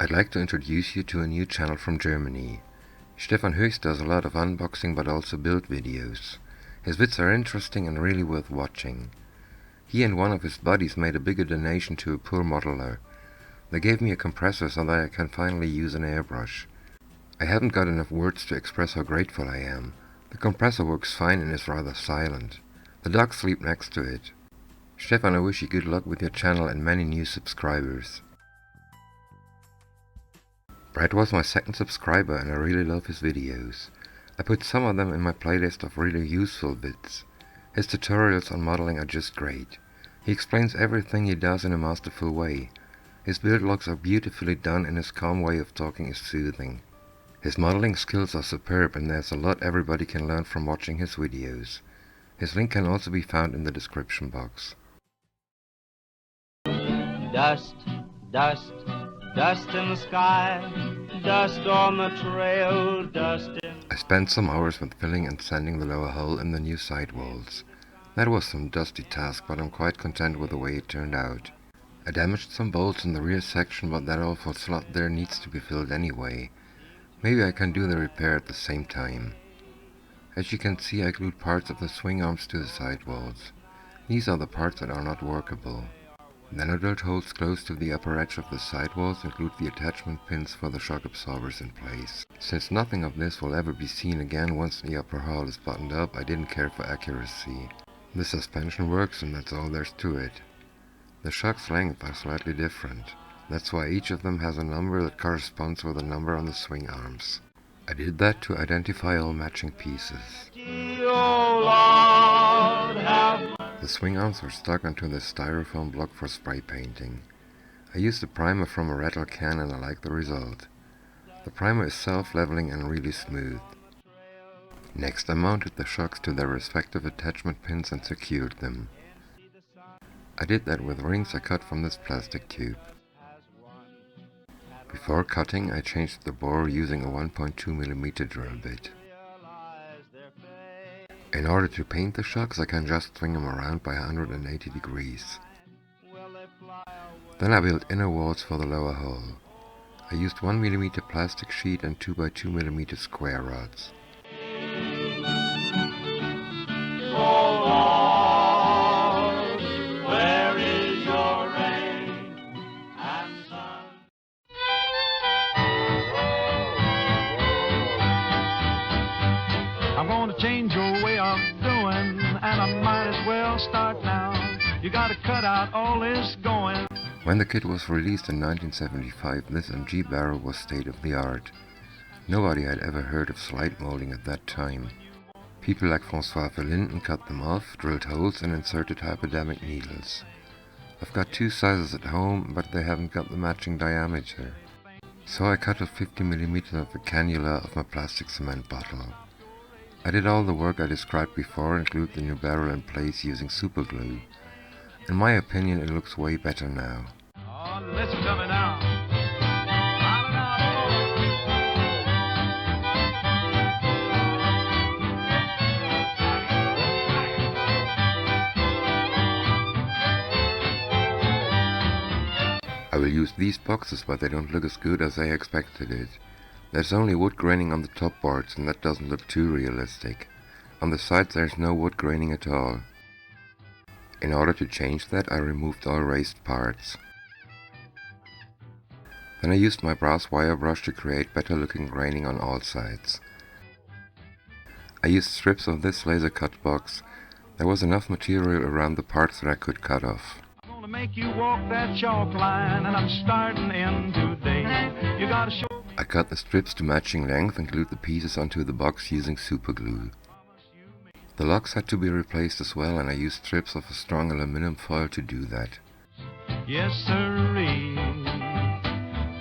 I'd like to introduce you to a new channel from Germany. Stefan Höchst does a lot of unboxing but also build videos. His vids are interesting and really worth watching. He and one of his buddies made a bigger donation to a poor modeler. They gave me a compressor so that I can finally use an airbrush. I haven't got enough words to express how grateful I am. The compressor works fine and is rather silent. The dogs sleep next to it. Stefan, I wish you good luck with your channel and many new subscribers. Brad was my second subscriber and I really love his videos. I put some of them in my playlist of really useful vids. His tutorials on modeling are just great. He explains everything he does in a masterful way. His build logs are beautifully done and his calm way of talking is soothing. His modeling skills are superb and there's a lot everybody can learn from watching his videos. His link can also be found in the description box. Dust, dust, dust in the sky, dust on the trail, dust in... I spent some hours with filling and sanding the lower hull and the new sidewalls. That was some dusty task, but I'm quite content with the way it turned out. I damaged some bolts in the rear section, but that awful slot there needs to be filled anyway. Maybe I can do the repair at the same time. As you can see, I glued parts of the swing arms to the sidewalls. These are the parts that are not workable. Then I drilled holes close to the upper edge of the sidewalls and glued the attachment pins for the shock absorbers in place. Since nothing of this will ever be seen again once the upper hull is buttoned up, I didn't care for accuracy. The suspension works and that's all there's to it. The shock's length are slightly different. That's why each of them has a number that corresponds with a number on the swing arms. I did that to identify all matching pieces. The swing arms were stuck onto the styrofoam block for spray painting. I used a primer from a rattle can and I like the result. The primer is self-leveling and really smooth. Next I mounted the shocks to their respective attachment pins and secured them. I did that with rings I cut from this plastic tube. Before cutting I changed the bore using a 1.2mm drill bit. In order to paint the shocks I can just swing them around by 180 degrees. Then I built inner walls for the lower hull. I used 1mm plastic sheet and 2x2mm square rods. I'm gonna change your way of doing, and I might as well start now. You gotta cut out all this going. When the kit was released in 1975, this MG barrel was state of the art. Nobody had ever heard of slide molding at that time. People like François Verlinden cut them off, drilled holes and inserted hypodermic needles. I've got two sizes at home, but they haven't got the matching diameter. So I cut off 50mm of the cannula of my plastic cement bottle. I did all the work I described before and glued the new barrel in place using super glue. In my opinion it looks way better now. Oh, listen to me now. I will use these boxes, but they don't look as good as I expected it. There's only wood graining on the top boards and that doesn't look too realistic. On the sides there's no wood graining at all. In order to change that I removed all raised parts. Then I used my brass wire brush to create better looking graining on all sides. I used strips of this laser cut box. There was enough material around the parts that I could cut off. I'm gonna make you walk that chalk line, and I'm starting in today. You gotta show. I cut the strips to matching length and glued the pieces onto the box using super glue. The locks had to be replaced as well and I used strips of a strong aluminum foil to do that. Yes, sirree.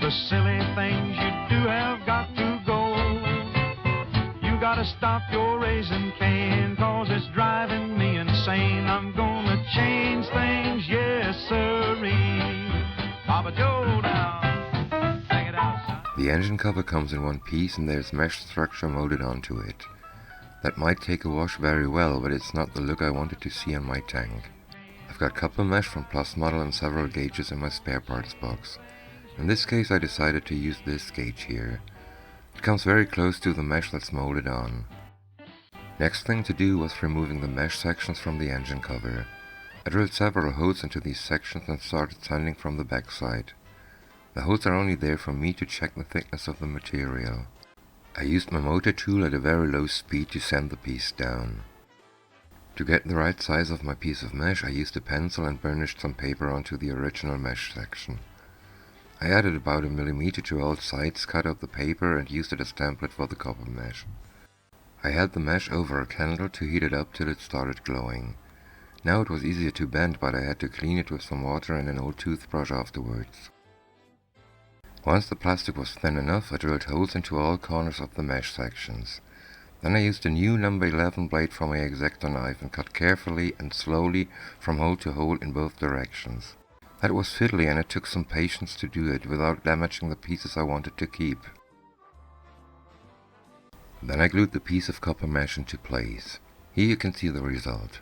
The silly things you do have got to go. You gotta stop your raising cane, 'cause it's driving me insane. I'm gonna change things, yes, sirree. Papa Joe now. The engine cover comes in one piece and there's mesh structure molded onto it. That might take a wash very well, but it's not the look I wanted to see on my tank. I've got couple mesh from Plus Model and several gauges in my spare parts box. In this case I decided to use this gauge here. It comes very close to the mesh that's molded on. Next thing to do was removing the mesh sections from the engine cover. I drilled several holes into these sections and started sanding from the backside. The holes are only there for me to check the thickness of the material. I used my motor tool at a very low speed to sand the piece down. To get the right size of my piece of mesh, I used a pencil and burnished some paper onto the original mesh section. I added about 1 millimeter to all sides, cut out the paper and used it as template for the copper mesh. I had the mesh over a candle to heat it up till it started glowing. Now it was easier to bend, but I had to clean it with some water and an old toothbrush afterwards. Once the plastic was thin enough, I drilled holes into all corners of the mesh sections. Then I used a new number 11 blade from my X-Acto knife and cut carefully and slowly from hole to hole in both directions. That was fiddly and it took some patience to do it without damaging the pieces I wanted to keep. Then I glued the piece of copper mesh into place. Here you can see the result.